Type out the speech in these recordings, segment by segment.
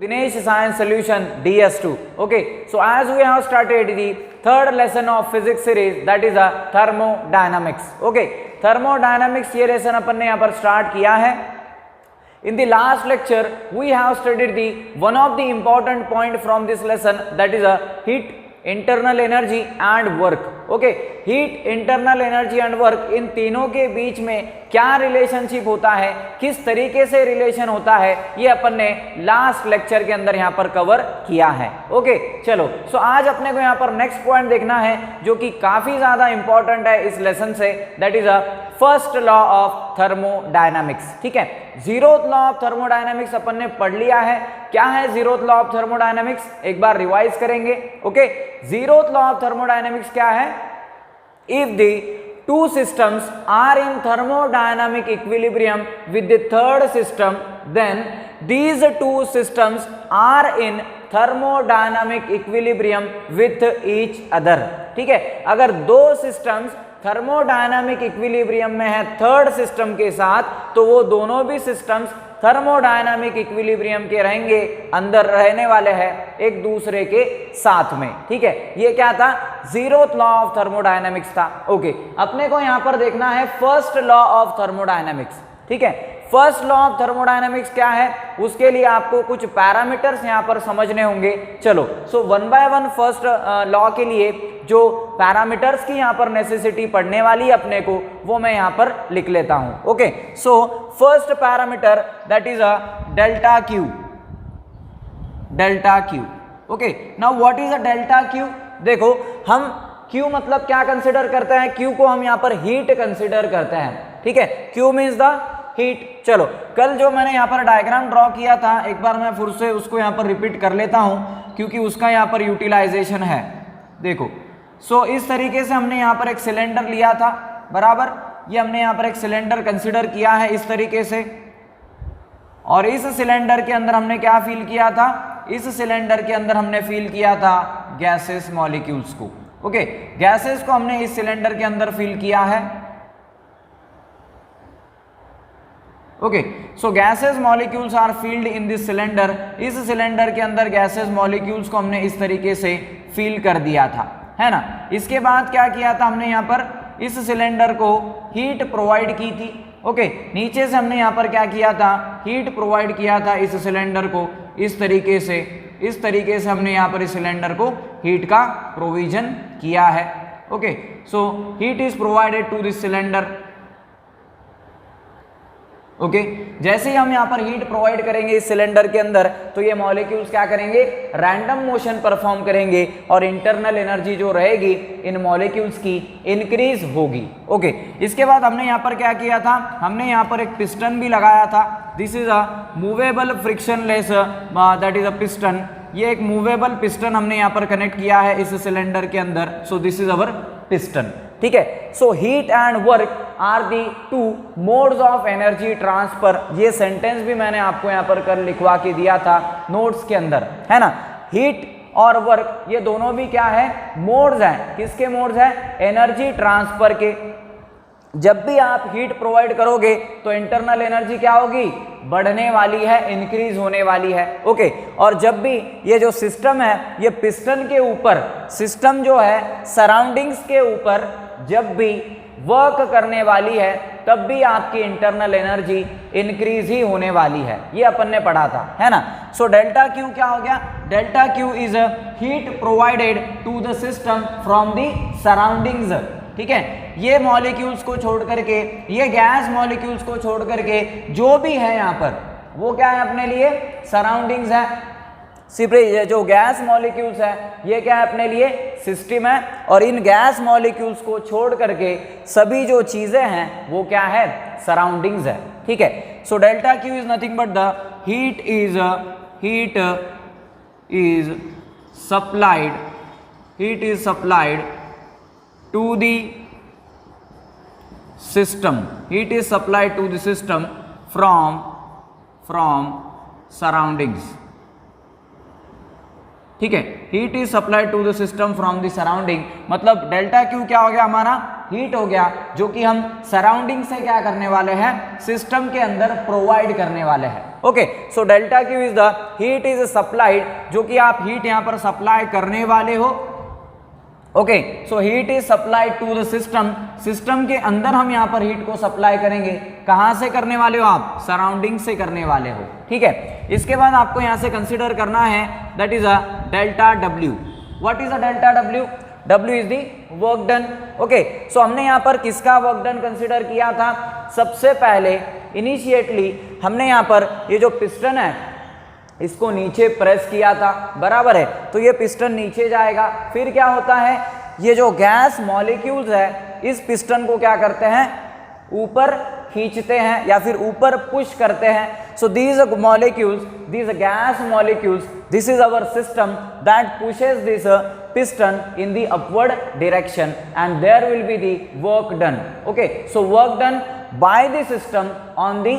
Dinesh Science Solution DS2. Okay, so as we have started the third lesson of physics series, that is a thermodynamics. Okay, thermodynamics ये lesson अपन ने यहाँ पर start किया है. In the last lecture we have studied the one of the important point from this lesson, that is a heat, internal energy and work. Okay, heat, internal energy and work, इन तीनों के बीच में क्या relationship होता है, किस तरीके से रिलेशन होता है, ये अपन ने लास्ट लेक्चर के अंदर यहाँ पर कवर किया है. ओके, चलो, सो आज अपने को यहाँ पर नेक्स्ट पॉइंट देखना है जो कि काफी ज्यादा इंपॉर्टेंट है इस लेसन से, that is a first law of thermodynamics. ठीक है, जीरोथ लॉ ऑफ थर्मोडायनामिक्स अपन ने पढ़ लिया है. क्या है जीरोथ लॉ ऑफ थर्मोडायनामिक्स, एक बार रिवाइज करेंगे. Okay, zeroth law of thermodynamics क्या है? If the two systems are in thermodynamic equilibrium with the third system, then these two systems are in thermodynamic equilibrium with each other. ठीक है, अगर दो systems thermodynamic equilibrium में है third system के साथ, तो वो दोनों भी सिस्टम्स थर्मोडायनामिक इक्विलिब्रियम के रहेंगे, अंदर रहने वाले हैं एक दूसरे के साथ में. ठीक है, ये क्या था? जीरोथ लॉ ऑफ थर्मोडायनामिक्स था. ओके, अपने को यहां पर देखना है फर्स्ट लॉ ऑफ थर्मोडायनामिक्स. ठीक है, फर्स्ट लॉ ऑफ थर्मोडायनामिक्स क्या है, उसके लिए आपको कुछ पैरामीटर्स यहां पर समझने होंगे. चलो, so one by one first law के लिए जो पैरामीटर्स की यहां पर नेसेसिटी पड़ने वाली अपने को, वो मैं यहां पर लिख लेता हूं. Okay, so first parameter that is a delta Q. Delta Q. Okay, now what is a delta Q? देखो, हम क्यू मतलब क्या कंसिडर करते हैं? क्यू को हम यहां पर हीट कंसिडर करते हैं. ठीक है, क्यू मीन्स द हीट. चलो, कल जो मैंने यहाँ पर डायग्राम ड्रॉ किया था, एक बार मैं फिर से उसको यहाँ पर रिपीट कर लेता हूँ क्योंकि उसका यहाँ पर यूटिलाइजेशन है. देखो, सो इस तरीके से हमने यहाँ पर एक सिलेंडर लिया था, बराबर. ये हमने यहाँ पर एक सिलेंडर कंसिडर किया है इस तरीके से, और इस सिलेंडर के अंदर हमने क्या फील किया था? इस सिलेंडर के अंदर हमने फील किया था गैसेस मॉलिक्यूल्स को. ओके, गैसेस को हमने इस सिलेंडर के अंदर फील किया है. Okay, so gases molecules are filled in this cylinder. इस सिलेंडर के अंदर गैसेस मॉलिक्यूल्स को हमने इस तरीके से फील कर दिया था, है ना. इसके बाद क्या किया था हमने यहाँ पर? इस सिलेंडर को हीट प्रोवाइड की थी. ओके, नीचे से हमने यहाँ पर क्या किया था? हीट प्रोवाइड किया था इस सिलेंडर को इस तरीके से. इस तरीके से हमने यहाँ पर इस सिलेंडर को हीट का प्रोविजन किया है. Okay, so heat is provided to this cylinder. Okay, जैसे ही हम यहाँ पर हीट प्रोवाइड करेंगे इस सिलेंडर के अंदर, तो ये मॉलिक्यूल्स क्या करेंगे? रैंडम मोशन परफॉर्म करेंगे और इंटरनल एनर्जी जो रहेगी इन मॉलिक्यूल्स की इंक्रीज होगी. ओके, इसके बाद हमने यहाँ पर क्या किया था? हमने यहाँ पर एक पिस्टन भी लगाया था. This is a movable frictionless, that is a piston. ये एक मूवेबल पिस्टन हमने यहाँ पर कनेक्ट किया है इस सिलेंडर के अंदर. So this is our piston. ठीक है, so heat and work are the two modes of energy transfer. ये सेंटेंस भी मैंने आपको यहाँ पर कल लिखवा के दिया था नोट्स के अंदर, है ना. हीट और वर्क ये दोनों भी क्या है? मोड्स हैं. किसके मोड्स हैं? एनर्जी ट्रांसफर के. जब भी आप हीट प्रोवाइड करोगे तो इंटरनल एनर्जी क्या होगी? बढ़ने वाली है, इंक्रीज होने वाली है. ओके, और जब भी ये जो सिस्टम है, ये पिस्टन के ऊपर, सिस्टम जो है सराउंडिंग्स के ऊपर जब भी वर्क करने वाली है, तब भी आपकी इंटरनल एनर्जी इंक्रीज ही होने वाली है. ये अपन ने पढ़ा था, है ना. सो डेल्टा क्यू क्या हो गया? Delta Q is heat provided to the system from the surroundings. ठीक है, ये मॉलिक्यूल्स को छोड़ करके, ये गैस मॉलिक्यूल्स को छोड़ करके जो भी है यहाँ पर, वो क्या है अपने लिए? सराउंडिंग्स है. सिर्फ ये जो गैस मॉलिक्यूल्स है, ये क्या है अपने लिए? सिस्टम है. और इन गैस मॉलिक्यूल्स को छोड़ करके सभी जो चीजें हैं वो क्या है? सराउंडिंग्स है. ठीक है, so delta Q is nothing but the heat is supplied to the system. Heat is supplied to the system from surroundings. ठीक है, heat is supplied to the system from the surrounding. मतलब delta Q क्या हो गया हमारा? Heat हो गया जो कि हम सराउंडिंग से क्या करने वाले हैं, सिस्टम के अंदर प्रोवाइड करने वाले हैं। Okay, so delta Q is the heat is supplied, जो कि आप हीट यहां पर सप्लाई करने वाले हो। Okay, so heat is supplied to the system, system के अंदर हम यहां पर हीट को सप्लाई करेंगे। कहां से करने वाले हो आप, सराउंडिंग से करने वाले हो। ठीक है, इसके बाद आपको यहां से कंसीडर करना है that is a delta W. What is a delta W? W is the work done. Okay, so हमने यहाँ पर किसका वर्क डन कंसिडर किया था? सबसे पहले इनिशिएटली हमने यहाँ पर ये जो पिस्टन है इसको नीचे प्रेस किया था, बराबर है, तो ये पिस्टन नीचे जाएगा। फिर क्या होता है, ये जो गैस मॉलिक्यूल्स है इस पिस्टन को क्या करते हैं, ऊपर खींचते हैं या फिर ऊपर पुश करते हैं। So these molecules, these gas molecules, this is our system that pushes this piston in the upward direction and there will be the work done. Okay, so work done by the system on the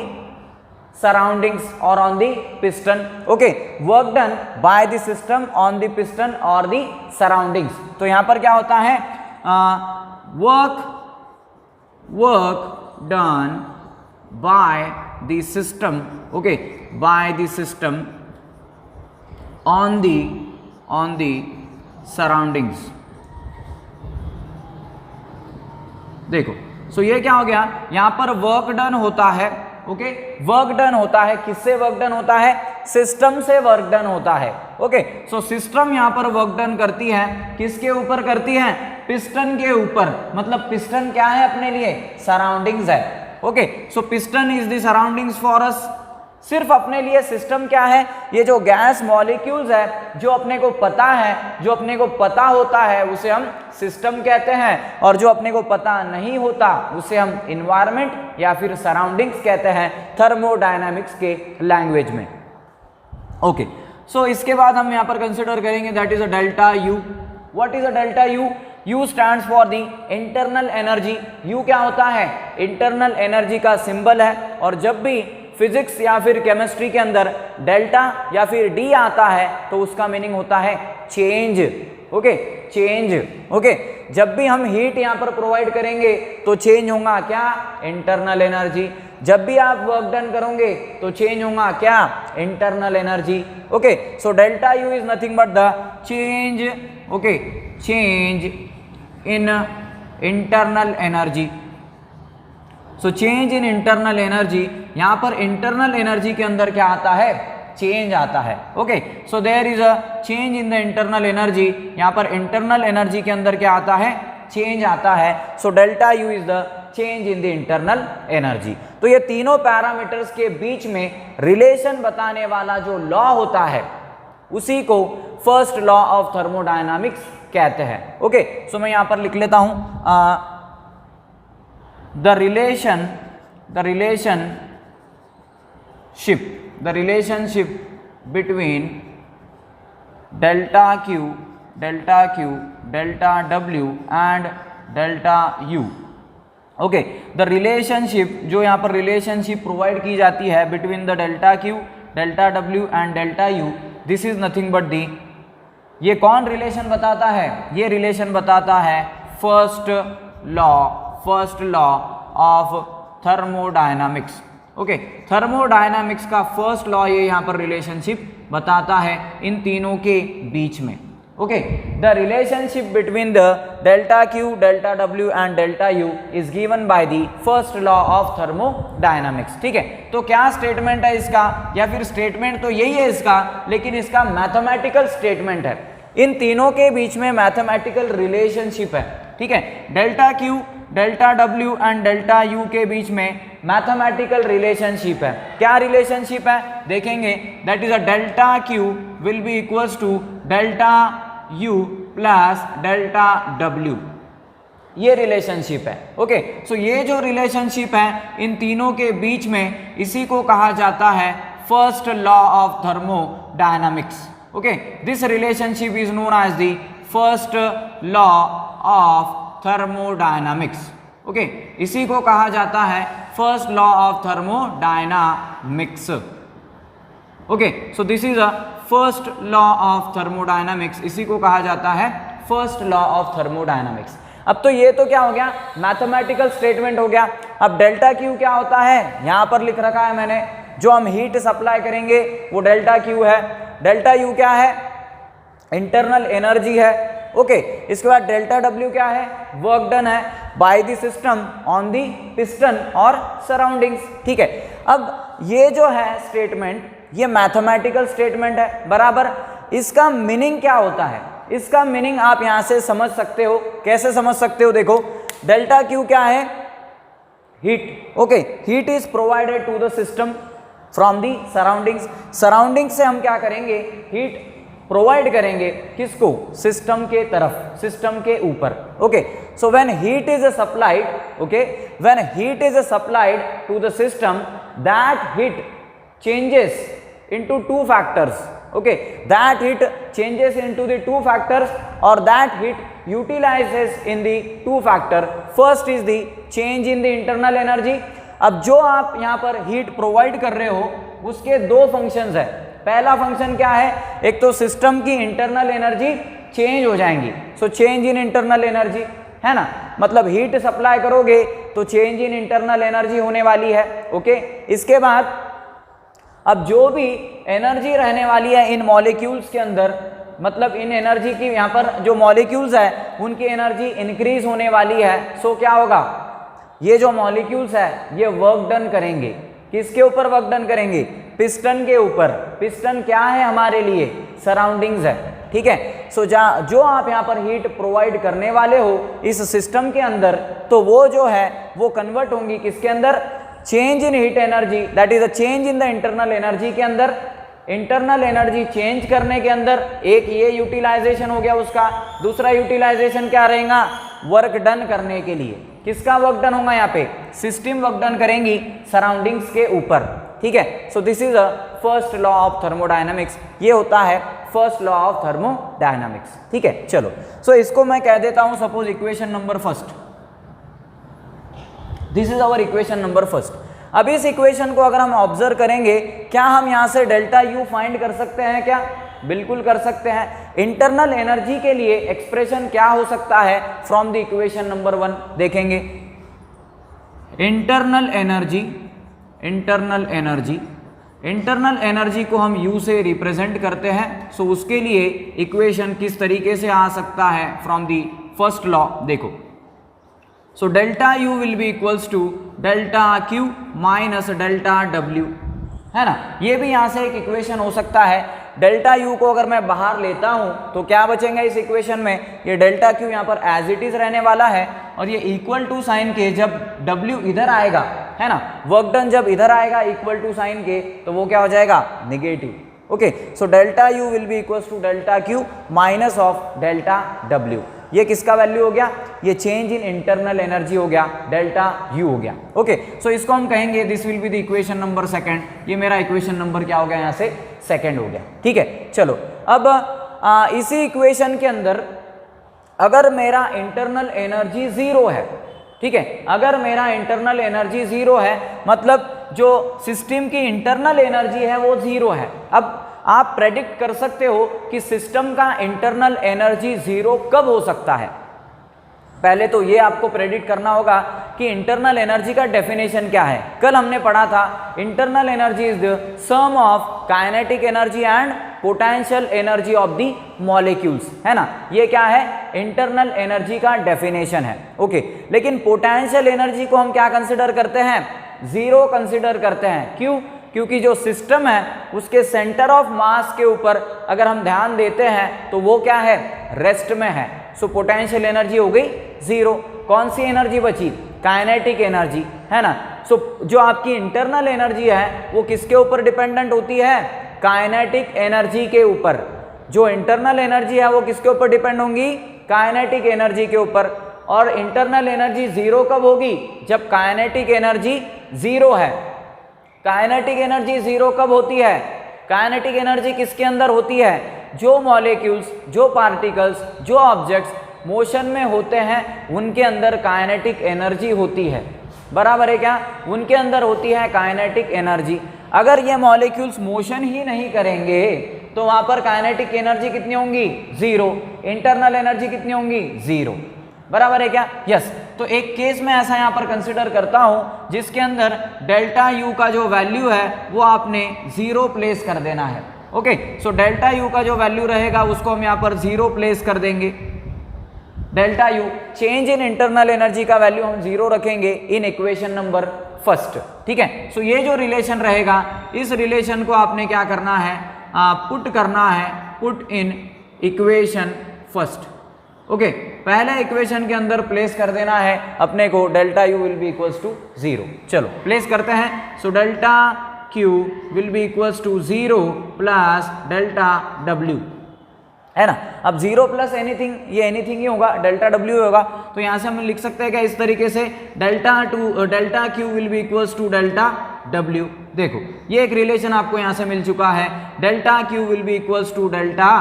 surroundings or on the piston. Okay, work done by the system on the piston or the surroundings. तो यहाँ पर क्या होता है, work done by the system. Okay, by the system on the surroundings. देखो, सो ये क्या हो गया, यहां पर वर्क डन होता है। ओके, वर्क डन होता है, किससे वर्क डन होता है, सिस्टम से वर्क डन होता है। ओके, सो सिस्टम यहां पर वर्क डन करती है, किसके ऊपर करती है, पिस्टन के ऊपर। मतलब पिस्टन क्या है अपने लिए, सराउंडिंग्स है। Okay, so piston is the surroundings for us. सिर्फ अपने लिए सिस्टम क्या है, ये जो गैस मॉलिक्यूल्स है जो अपने को पता है, जो अपने को पता होता है उसे हम सिस्टम कहते हैं, और जो अपने को पता नहीं होता उसे हम इन्वायरमेंट या फिर सराउंडिंग्स कहते हैं थर्मोडायनामिक्स के लैंग्वेज में। ओके, सो इसके बाद हम यहाँ पर कंसिडर करेंगे that is a delta U. What is a delta U? U stands for the internal energy. U क्या होता है, इंटरनल एनर्जी का सिंबल है। और जब भी फिजिक्स या फिर केमिस्ट्री के अंदर डेल्टा या फिर डी आता है तो उसका मीनिंग होता है चेंज। Okay, change. ओके, जब भी हम हीट यहाँ पर प्रोवाइड करेंगे तो चेंज होगा क्या, इंटरनल एनर्जी। जब भी आप वर्क डन करोगे तो चेंज होगा क्या, internal energy. Okay, so delta U is nothing but the change. Okay, change in internal energy. So change in internal energy, यहाँ पर इंटरनल एनर्जी के अंदर क्या आता है, चेंज आता है। Okay, so there is a change in the internal energy. यहाँ पर इंटरनल एनर्जी के अंदर क्या आता है, चेंज आता है। So delta U is the change in the internal energy. तो ये तीनों पैरामीटर्स के बीच में रिलेशन बताने वाला जो लॉ होता है उसी को फर्स्ट लॉ ऑफ थर्मोडायनामिक्स कहते हैं। ओके, सो मैं यहाँ पर लिख लेता हूँ the relationship between delta Q, delta W and delta U। Okay, the relationship, जो यहाँ पर रिलेशनशिप प्रोवाइड की जाती है between the delta Q, delta W and delta U, this is nothing but the, ये कौन रिलेशन बताता है, ये रिलेशन बताता है first law of thermodynamics. Okay, thermodynamics का फर्स्ट लॉ ये यहाँ पर रिलेशनशिप बताता है इन तीनों के बीच में। Okay, the relationship between the delta Q, delta W and delta U is given by the first law of thermodynamics. ठीक है, तो क्या स्टेटमेंट है इसका, या फिर स्टेटमेंट तो यही है इसका, लेकिन इसका मैथमेटिकल स्टेटमेंट है। इन तीनों के बीच में मैथमेटिकल रिलेशनशिप है। ठीक है, delta Q, delta W and delta U के बीच में मैथमेटिकल रिलेशनशिप है। क्या रिलेशनशिप है देखेंगे, that is a delta Q will be equals to delta U plus delta W, ये रिलेशनशिप है। ओके, सो ये जो रिलेशनशिप है इन तीनों के बीच में, इसी को कहा जाता है first law of thermodynamics. Okay, this relationship is known as the first law of thermodynamics. Okay, इसी को कहा जाता है first law of thermodynamics. Okay, so this is a first law of thermodynamics, इसी को कहा जाता है फर्स्ट लॉ ऑफ थर्मोडायनामिक्स। अब तो ये तो क्या हो गया, मैथमेटिकल स्टेटमेंट हो गया। अब डेल्टा क्यू क्या होता है, यहाँ पर लिख रखा है मैंने, जो हम हीट सप्लाई करेंगे वो डेल्टा क्यू है। डेल्टा यू क्या है, इंटरनल एनर्जी है। ओके, इसके बाद डेल्टा डब्ल्यू क्या है, वर्क डन है by the system on the piston और सराउंडिंग्स। ठीक है, अब ये जो है स्टेटमेंट, ये मैथमेटिकल स्टेटमेंट है बराबर। इसका मीनिंग क्या होता है, इसका मीनिंग आप यहां से समझ सकते हो। कैसे समझ सकते हो, देखो डेल्टा क्यू क्या है, heat. Okay, heat is provided to the system from the surroundings. Surroundings से हम क्या करेंगे, हीट प्रोवाइड करेंगे किसको, सिस्टम के तरफ, सिस्टम के ऊपर। Okay, so when heat is supplied, okay, when heat is supplied to the system, that heat changes into two factors. Okay, that heat changes into the two factors, or that heat utilizes in the two factor. First is the change in the internal energy. अब जो आप यहाँ पर heat provide कर रहे हो उसके दो फंक्शंस है। पहला फंक्शन क्या है, एक तो सिस्टम की इंटरनल एनर्जी चेंज हो जाएंगी, so change in internal energy है ना, मतलब हीट सप्लाई करोगे तो चेंज इन इंटरनल एनर्जी होने वाली है। ओके, इसके बाद अब जो भी एनर्जी रहने वाली है इन मॉलिक्यूल्स के अंदर, मतलब इन एनर्जी की यहाँ पर जो मॉलिक्यूल्स है उनकी एनर्जी इंक्रीज होने वाली है। सो क्या होगा, ये जो मॉलिक्यूल्स है ये वर्क डन करेंगे, किसके ऊपर वर्क डन करेंगे, पिस्टन के ऊपर। पिस्टन क्या है हमारे लिए, सराउंडिंग्स है। ठीक है, सो जो आप यहाँ पर हीट प्रोवाइड करने वाले हो इस सिस्टम के अंदर, तो वो जो है वो कन्वर्ट होंगी किसके अंदर, change in heat energy, that is a change in the internal energy के अंदर। इंटरनल एनर्जी चेंज करने के अंदर एक ये यूटिलाइजेशन हो गया उसका, दूसरा यूटिलाइजेशन क्या रहेगा, वर्क डन करने के लिए। किसका वर्क डन होगा यहाँ पे, सिस्टम वर्क डन करेंगी सराउंडिंग्स के ऊपर। ठीक है, सो this is a first law of thermodynamics, ये होता है फर्स्ट लॉ ऑफ थर्मोडायनामिक्स। ठीक है, चलो सो इसको मैं कह देता हूं suppose equation number first, this is our equation number first. अब इस इक्वेशन को अगर हम ऑब्जर्व करेंगे, क्या हम यहां से डेल्टा यू फाइंड कर सकते हैं क्या, बिल्कुल कर सकते हैं। इंटरनल एनर्जी के लिए एक्सप्रेशन क्या हो सकता है फ्रॉम द इक्वेशन नंबर 1, देखेंगे internal energy, internal energy, internal energy को हम U से रिप्रेजेंट करते हैं। सो उसके लिए इक्वेशन किस तरीके से आ सकता है फ्रॉम दी फर्स्ट लॉ, देखो so delta U will be equals to delta Q minus delta W, है ना। ये भी यहाँ से एक इक्वेशन हो सकता है। डेल्टा U को अगर मैं बाहर लेता हूँ तो क्या बचेंगे इस इक्वेशन में, ये डेल्टा Q यहाँ पर एज इट इज रहने वाला है, और ये इक्वल टू साइन के जब W इधर आएगा, है ना, वर्क डन जब इधर आएगा इक्वल टू साइन के, तो वो क्या हो जाएगा, negative. Okay, so delta U will be equals to delta Q minus of delta W। ये किसका वैल्यू हो गया, ये चेंज इन इंटरनल एनर्जी हो गया, डेल्टा U हो गया। ओके, सो इसको हम कहेंगे this will be the equation number second. ये मेरा इक्वेशन नंबर क्या हो गया, यहाँ से सेकंड हो गया। ठीक है, चलो अब इसी इक्वेशन के अंदर अगर मेरा इंटरनल एनर्जी जीरो है, ठीक है, अगर मेरा इंटरनल एनर्जी जीरो है, मतलब जो सिस्टम की इंटरनल एनर्जी है वो जीरो है। अब आप प्रेडिक्ट कर सकते हो कि सिस्टम का इंटरनल एनर्जी जीरो कब हो सकता है। पहले तो ये आपको प्रेडिक्ट करना होगा कि इंटरनल एनर्जी का डेफिनेशन क्या है। कल हमने पढ़ा था internal energy is the sum of kinetic energy and potential energy of the molecules, है ना। ये क्या है, इंटरनल एनर्जी का डेफिनेशन है। ओके, लेकिन पोटेंशियल एनर्जी को हम क्या कंसिडर करते हैं, जीरो कंसिडर करते हैं। क्यों, क्योंकि जो सिस्टम है उसके सेंटर ऑफ मास के ऊपर अगर हम ध्यान देते हैं तो वो क्या है, रेस्ट में है। सो पोटेंशियल एनर्जी हो गई जीरो। कौन सी एनर्जी बची, काइनेटिक एनर्जी, है ना। सो जो आपकी इंटरनल एनर्जी है वो किसके ऊपर डिपेंडेंट होती है, काइनेटिक एनर्जी के ऊपर। जो इंटरनल एनर्जी है वो किसके ऊपर डिपेंड होंगी, काइनेटिक एनर्जी के ऊपर। और इंटरनल एनर्जी जीरो कब होगी, जब काइनेटिक एनर्जी जीरो है। काइनेटिक एनर्जी जीरो कब होती है, काइनेटिक एनर्जी किसके अंदर होती है, जो मॉलिक्यूल्स, जो पार्टिकल्स, जो ऑब्जेक्ट्स मोशन में होते हैं उनके अंदर काइनेटिक एनर्जी होती है। बराबर है क्या, उनके अंदर होती है काइनेटिक एनर्जी। अगर ये मॉलिक्यूल्स मोशन ही नहीं करेंगे तो वहां पर काइनेटिक एनर्जी कितनी होंगी, जीरो। इंटरनल एनर्जी कितनी होंगी, जीरो। बराबर है क्या? यस। तो एक केस में ऐसा यहाँ पर कंसिडर करता हूं जिसके अंदर डेल्टा यू का जो वैल्यू है वो आपने 0 प्लेस कर देना है। ओके, सो डेल्टा यू का जो वैल्यू रहेगा उसको हम यहाँ पर 0 प्लेस कर देंगे। Delta U change in internal energy का वैल्यू हम 0 रखेंगे इन इक्वेशन नंबर फर्स्ट। ठीक है, सो ये जो रिलेशन रहेगा इस रिलेशन को आपने क्या करना है, पुट करना है, put in equation first. Okay, पहले इक्वेशन के अंदर प्लेस कर देना है अपने को delta U will be equals to 0। चलो प्लेस करते हैं। So delta Q will be equals to 0 plus delta W, है ना। अब 0 प्लस एनीथिंग, ये एनीथिंग ही होगा, डेल्टा डब्ल्यू होगा। तो यहाँ से हम लिख सकते हैं क्या इस तरीके से, delta Q will be equals to delta W. देखो ये एक रिलेशन आपको यहाँ से मिल चुका है, delta Q will be equals to delta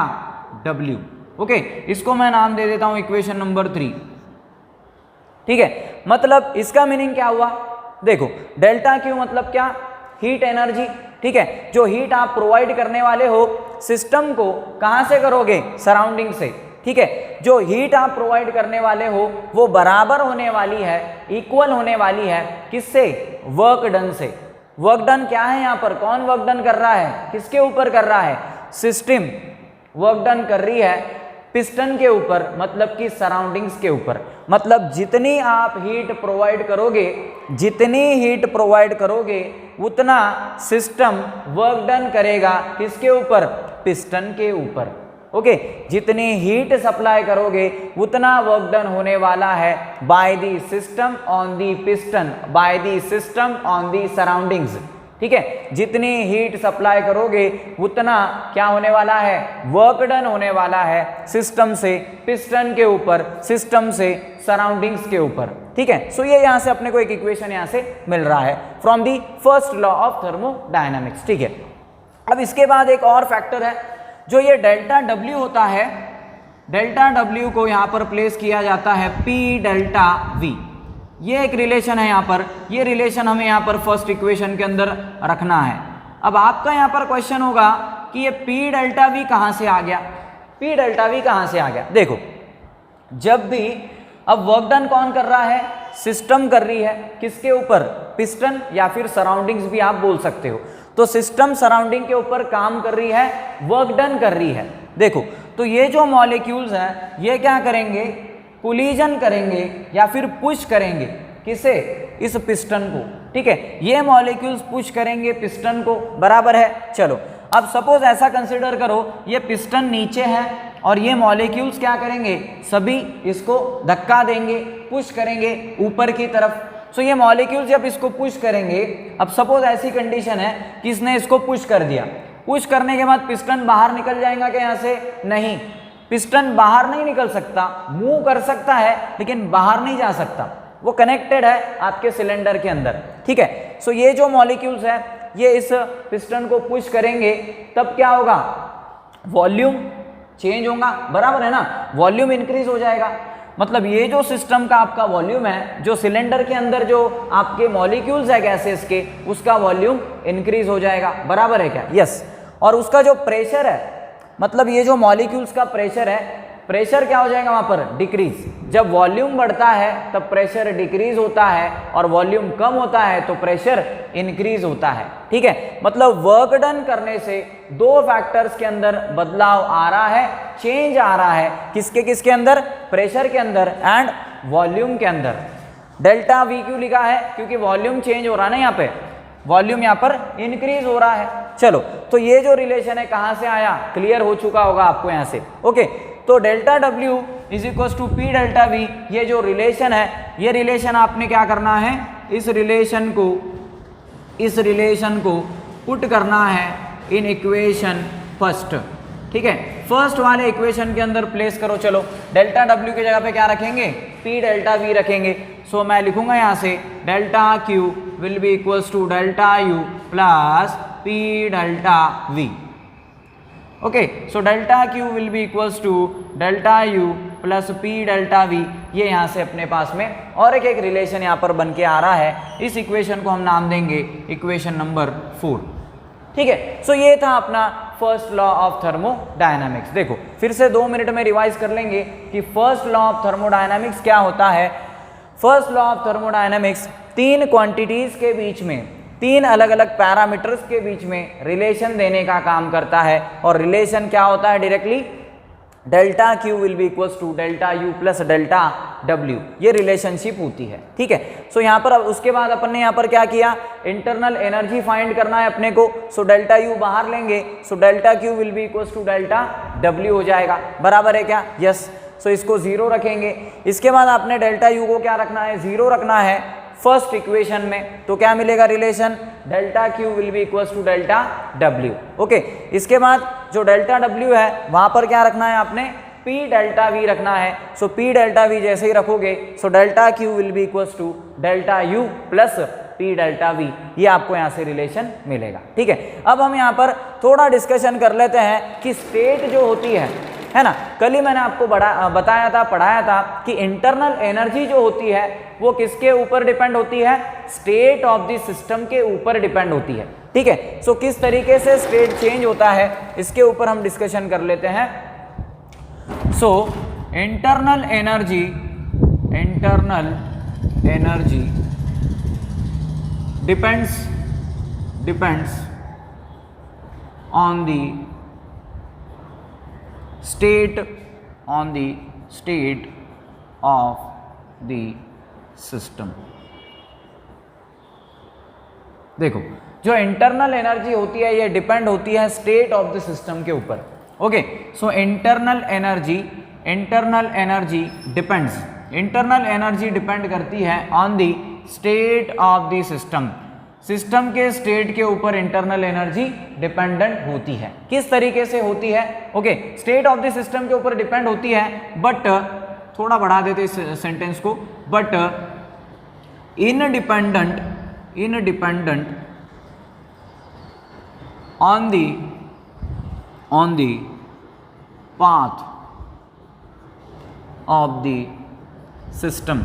W. Okay, इसको मैं नाम दे देता हूं इक्वेशन नंबर 3। ठीक है, मतलब इसका मीनिंग क्या हुआ, देखो डेल्टा क्यू मतलब क्या, हीट एनर्जी। ठीक है, जो हीट आप प्रोवाइड करने वाले हो सिस्टम को, कहां से करोगे, सराउंडिंग से। ठीक है, जो हीट आप प्रोवाइड करने वाले हो वो बराबर होने वाली है, इक्वल होने वाली है किससे, वर्क डन से। वर्क डन क्या है यहाँ पर, कौन वर्क डन कर रहा है, किसके ऊपर कर रहा है, सिस्टम वर्क डन कर रही है पिस्टन के ऊपर, मतलब कि सराउंडिंग्स के ऊपर। मतलब जितनी आप हीट प्रोवाइड करोगे, जितनी हीट प्रोवाइड करोगे उतना सिस्टम वर्क डन करेगा किसके ऊपर, पिस्टन के ऊपर। ओके, जितनी हीट सप्लाई करोगे उतना वर्क डन होने वाला है by the system on the piston, by the system on the surroundings. ठीक है, जितनी हीट सप्लाई करोगे उतना क्या होने वाला है, वर्क डन होने वाला है सिस्टम से पिस्टन के ऊपर, सिस्टम से सराउंडिंग्स के ऊपर। ठीक है, सो ये यहां से अपने को एक इक्वेशन यहां से मिल रहा है from the first law of thermodynamics. ठीक है, अब इसके बाद एक और फैक्टर है, जो ये डेल्टा डब्ल्यू होता है, डेल्टा डब्ल्यू को यहां पर प्लेस किया जाता है पी डेल्टा वी। ये एक रिलेशन है यहाँ पर, ये रिलेशन हमें यहाँ पर फर्स्ट इक्वेशन के अंदर रखना है। अब आपका यहाँ पर क्वेश्चन होगा कि ये पी डेल्टा वी कहाँ से आ गया, पी डेल्टा वी कहाँ से आ गया। देखो जब भी, अब वर्क डन कौन कर रहा है, सिस्टम कर रही है, किसके ऊपर, पिस्टन या फिर सराउंडिंग्स भी आप बोल सकते हो। तो सिस्टम सराउंडिंग के ऊपर काम कर रही है, वर्क डन कर रही है। देखो तो ये जो मॉलिक्यूल्स हैं ये क्या करेंगे, कोलिजन करेंगे या फिर पुश करेंगे, किसे, इस पिस्टन को। ठीक है, ये मॉलिक्यूल्स पुश करेंगे पिस्टन को, बराबर है। चलो अब सपोज ऐसा कंसिडर करो ये पिस्टन नीचे है और ये मॉलिक्यूल्स क्या करेंगे, सभी इसको धक्का देंगे, पुश करेंगे ऊपर की तरफ। सो ये मॉलिक्यूल्स जब इसको पुश करेंगे, अब सपोज ऐसी कंडीशन है कि इसने इसको पुश कर दिया, पुश करने के बाद पिस्टन बाहर निकल जाएगा क्या यहाँ से, नहीं, पिस्टन बाहर नहीं निकल सकता, मूव कर सकता है लेकिन बाहर नहीं जा सकता, वो कनेक्टेड है आपके सिलेंडर के अंदर। ठीक है, सो ये जो मॉलिक्यूल्स है ये इस पिस्टन को पुश करेंगे, तब क्या होगा, वॉल्यूम चेंज होगा, बराबर है ना, वॉल्यूम इंक्रीज हो जाएगा। मतलब ये जो सिस्टम का आपका वॉल्यूम है, जो सिलेंडर के अंदर जो आपके मॉलिक्यूल्स है गैसेस के, उसका वॉल्यूम इंक्रीज हो जाएगा, बराबर है क्या, यस। और उसका जो प्रेशर है, मतलब ये जो मॉलिक्यूल्स का प्रेशर है, प्रेशर क्या हो जाएगा वहां पर, डिक्रीज। जब वॉल्यूम बढ़ता है तब प्रेशर डिक्रीज होता है और वॉल्यूम कम होता है तो प्रेशर इंक्रीज होता है। ठीक है, मतलब वर्क डन करने से दो फैक्टर्स के अंदर बदलाव आ रहा है, चेंज आ रहा है, किसके किसके अंदर, प्रेशर के अंदर एंड वॉल्यूम के अंदर। डेल्टा वी क्यों लिखा है, क्योंकि वॉल्यूम चेंज हो रहा है ना, यहाँ पे वॉल्यूम यहाँ पर इंक्रीज हो रहा है। चलो तो ये जो रिलेशन है कहाँ से आया, क्लियर हो चुका होगा आपको यहाँ से। ओके, तो delta W is equal to P delta V, ये जो रिलेशन है, ये रिलेशन आपने क्या करना है, इस रिलेशन को पुट करना है इन इक्वेशन फर्स्ट। ठीक है, फर्स्ट वाले इक्वेशन के अंदर प्लेस करो। चलो डेल्टा डब्ल्यू की जगह पे क्या रखेंगे, पी डेल्टा वी रखेंगे। सो मैं लिखूंगा यहाँ से delta Q will be equals to delta U plus P delta V. Okay, so delta Q will be equals to delta U plus P delta V. ये यहाँ से अपने पास में और एक रिलेशन यहाँ पर बन के आ रहा है। इस इक्वेशन को हम नाम देंगे इक्वेशन नंबर 4। ठीक है, सो ये था अपना फर्स्ट लॉ ऑफ थर्मोडायनामिक्स। देखो फिर से 2 मिनट में रिवाइज कर लेंगे कि फर्स्ट लॉ ऑफ थर्मोडायनामिक्स क्या होता है। First law of thermodynamics 3 quantities के बीच में, 3 अलग अलग पैरामीटर्स के बीच में रिलेशन देने का काम करता है। और रिलेशन क्या होता है directly, delta Q will be equals to delta U plus delta W, ये रिलेशनशिप होती है। ठीक है, सो यहाँ पर अब उसके बाद अपन ने यहाँ पर क्या किया, इंटरनल एनर्जी फाइंड करना है अपने को। सो डेल्टा यू बाहर लेंगे, so delta Q will be equals to delta W हो जाएगा। बराबर है क्या, यस। सो इसको 0 रखेंगे। इसके बाद आपने डेल्टा यू को क्या रखना है, 0 रखना है फर्स्ट इक्वेशन में। तो क्या मिलेगा relation, delta Q will be equals to delta W. Okay, इसके बाद जो डेल्टा डब्ल्यू है वहां पर क्या रखना है आपने, पी डेल्टा वी रखना है। सो पी डेल्टा वी जैसे ही रखोगे, so delta Q will be equals to delta U plus P delta V, ये आपको यहाँ से रिलेशन मिलेगा। ठीक है, अब हम यहाँ पर थोड़ा डिस्कशन कर लेते हैं कि स्टेट जो होती है ना, कल ही मैंने आपको बताया था, पढ़ाया था कि इंटरनल एनर्जी जो होती है वो किसके ऊपर डिपेंड होती है, स्टेट ऑफ द सिस्टम के ऊपर डिपेंड होती है। ठीक है, सो किस तरीके से स्टेट चेंज होता है इसके ऊपर हम डिस्कशन कर लेते हैं। So internal energy depends on the state of the system। देखो जो इंटरनल एनर्जी होती है ये डिपेंड होती है स्टेट ऑफ द सिस्टम के ऊपर। Okay, so internal energy depend करती है on the state of the system. System के स्टेट के ऊपर इंटरनल एनर्जी डिपेंडेंट होती है। किस तरीके से होती है, okay, state of the system के ऊपर डिपेंड होती है, बट थोड़ा बढ़ा देते इस सेंटेंस को, but independent on the path of the system.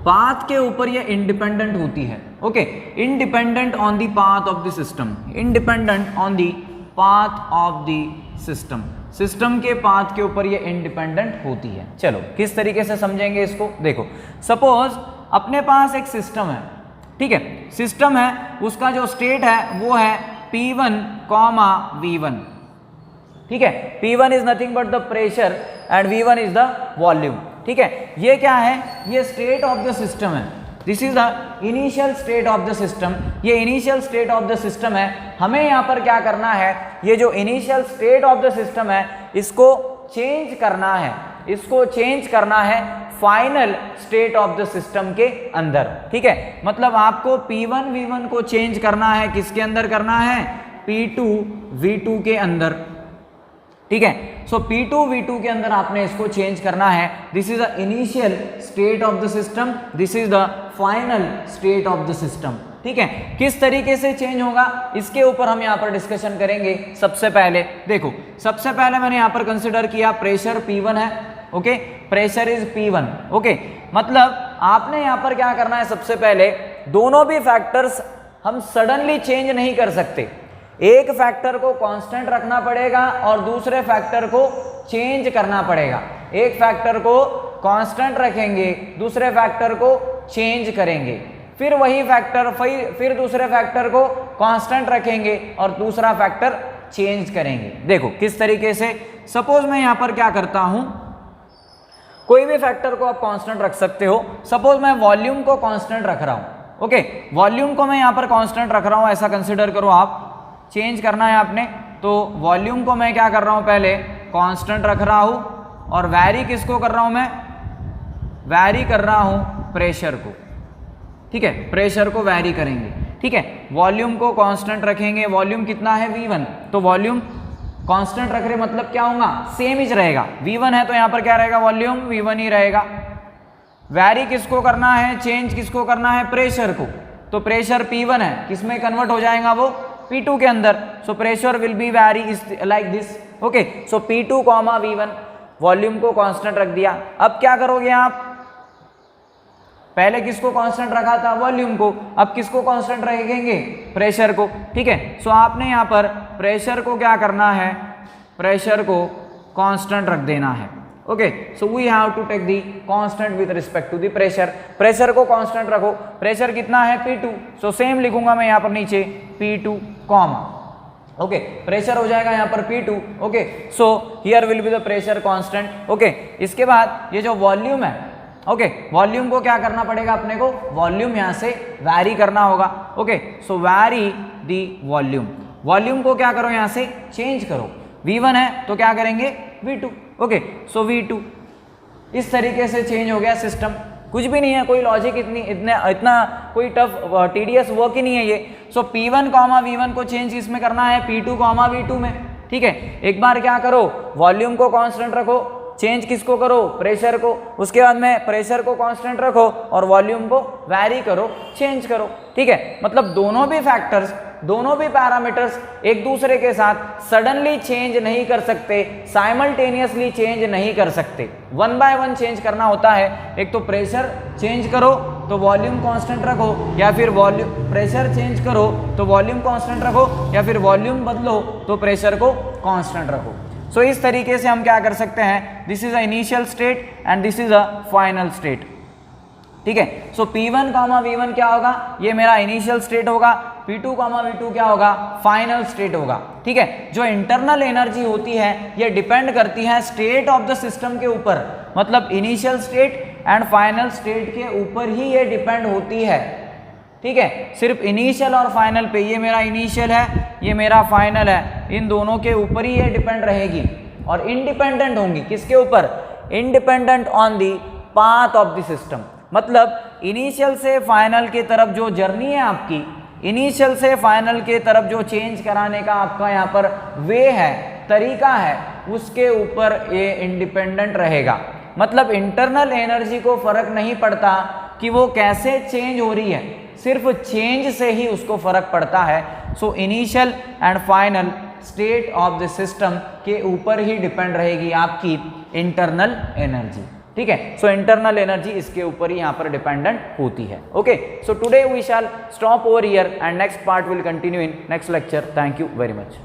Path के ऊपर ये इंडिपेंडेंट होती है। Okay, independent on the path of the system, independent on the path of the system, system के पाथ के ऊपर ये इंडिपेंडेंट होती है। चलो किस तरीके से समझेंगे इसको, देखो सपोज अपने पास एक सिस्टम है। ठीक है, सिस्टम है, उसका जो स्टेट है वो है P1, V1। ठीक है, P1 is nothing but the pressure and V1 is the volume. ठीक है, ये क्या है, ये स्टेट ऑफ द सिस्टम है। This is the initial state of the system. ये initial state of the system है। हमें यहाँ पर क्या करना है, ये जो initial state of the system है इसको चेंज करना है, इसको चेंज करना है final state of the system के अंदर। ठीक है, मतलब आपको P1 V1 को चेंज करना है, किसके अंदर करना है, P2 V2 के अंदर। ठीक है, सो P2 V2 के अंदर आपने इसको चेंज करना है। This is the initial state of the system, this is the final state of the system. ठीक है, किस तरीके से चेंज होगा इसके ऊपर हम यहाँ पर डिस्कशन करेंगे। सबसे पहले देखो, सबसे पहले मैंने यहाँ पर कंसिडर किया प्रेशर P1 है। Okay, pressure is P1। Okay, मतलब आपने यहाँ पर क्या करना है, सबसे पहले दोनों भी फैक्टर्स हम सडनली चेंज नहीं कर सकते। एक फैक्टर को कांस्टेंट रखना पड़ेगा और दूसरे फैक्टर को चेंज करना पड़ेगा। एक फैक्टर को कांस्टेंट रखेंगे, दूसरे फैक्टर को चेंज करेंगे, फिर वही फैक्टर फिर दूसरे फैक्टर को कांस्टेंट रखेंगे और दूसरा फैक्टर चेंज करेंगे। देखो किस तरीके से, सपोज मैं यहां पर क्या करता हूं, कोई भी फैक्टर को आप कांस्टेंट रख सकते हो। सपोज मैं वॉल्यूम को कांस्टेंट रख रहा हूं। ओके, वॉल्यूम को मैं यहां पर कांस्टेंट रख रहा हूं, ऐसा कंसिडर करो आप। चेंज करना है आपने, तो वॉल्यूम को मैं क्या कर रहा हूं, पहले कांस्टेंट रख रहा हूं और वैरी किसको कर रहा हूं, मैं वैरी कर रहा हूं प्रेशर को। ठीक है, प्रेशर को वैरी करेंगे। ठीक है, वॉल्यूम को कांस्टेंट रखेंगे, वॉल्यूम कितना है V1, तो वॉल्यूम कांस्टेंट रख रहे मतलब क्या होगा, सेम ही रहेगा। V1 है तो यहां पर क्या रहेगा, वॉल्यूम V1 ही रहेगा। वैरी किसको करना है, चेंज किसको करना है, प्रेशर को। तो प्रेशर P1 है, किसमें कन्वर्ट हो जाएगा वो, P2 के अंदर। So pressure will be vary is like this. Okay, so P2, V1, volume को कांस्टेंट रख दिया। अब क्या करोगे आप, पहले किसको कांस्टेंट रखा था? वॉल्यूम को। अब किसको कांस्टेंट रखेंगे? प्रेशर को। ठीक है, सो आपने यहाँ पर प्रेशर को क्या करना है? प्रेशर को कांस्टेंट रख देना है। Okay, so we have to take the constant with respect to the pressure. Pressure को कांस्टेंट रखो। प्रेशर कितना है? P2। सो सेम लिखूंगा मैं यहाँ पर नीचे P2 कॉमा। ओके, प्रेशर हो जाएगा यहाँ पर P2। Okay, so here will be the pressure constant. Okay, इसके बाद ये जो वॉल्यूम है, ओके, वॉल्यूम को क्या करना पड़ेगा अपने को? वॉल्यूम यहाँ से वैरी करना होगा। Okay, so vary the volume. Volume को क्या करो? यहाँ से चेंज करो। V1 है तो क्या करेंगे? V2। ओके, सो V2। इस तरीके से चेंज हो गया सिस्टम। कुछ भी नहीं है, कोई लॉजिक इतना कोई टफ टीडीएस वर्क ही नहीं है ये। सो P1 कॉमा V1 को चेंज किसमें करना है? P2 कॉमा V2 में। ठीक है, एक बार क्या करो? वॉल्यूम को कांस्टेंट रखो, चेंज किसको करो? प्रेशर को। उसके बाद में प्रेशर को कांस्टेंट रखो और वॉल्यूम को वैरी करो, चेंज करो। ठीक है, मतलब दोनों भी फैक्टर्स, दोनों भी पैरामीटर्स एक दूसरे के साथ सडनली चेंज नहीं कर सकते, साइमल्टेनियसली चेंज नहीं कर सकते, वन बाय वन चेंज करना होता है। एक तो प्रेशर चेंज करो तो वॉल्यूम कांस्टेंट रखो, या फिर वॉल्यूम प्रेशर चेंज करो तो वॉल्यूम कांस्टेंट रखो, या फिर वॉल्यूम बदलो तो प्रेशर को कांस्टेंट रखो। सो इस तरीके से हम क्या कर सकते हैं? This is a initial state and this is a final state. ठीक है, सो P1 कॉमा V1 क्या होगा? ये मेरा इनिशियल स्टेट होगा। P2 कॉमा V2 क्या होगा? फाइनल स्टेट होगा। ठीक है, जो इंटरनल एनर्जी होती है ये डिपेंड करती है स्टेट ऑफ द सिस्टम के ऊपर, मतलब initial state and final state के ऊपर ही ये डिपेंड होती है। ठीक है, सिर्फ इनिशियल और फाइनल पे, ये मेरा इनिशियल है, ये मेरा फाइनल है, इन दोनों के ऊपर ही ये डिपेंड रहेगी और इंडिपेंडेंट होंगी। किसके ऊपर? Independent on the path of the system. मतलब इनिशियल से फाइनल की तरफ जो जर्नी है आपकी, इनिशियल से फाइनल के तरफ जो चेंज कराने का आपका यहाँ पर वे है, तरीका है, उसके ऊपर ये इंडिपेंडेंट रहेगा। मतलब इंटरनल एनर्जी को फर्क नहीं पड़ता कि वो कैसे चेंज हो रही है, सिर्फ चेंज से ही उसको फर्क पड़ता है। So initial and final state of the system के ऊपर ही डिपेंड रहेगी आपकी इंटरनल एनर्जी। ठीक है, सो इंटरनल एनर्जी इसके ऊपर ही यहाँ पर डिपेंडेंट होती है। Okay, so today we shall stop over here and next part will continue in next lecture. Thank you very much.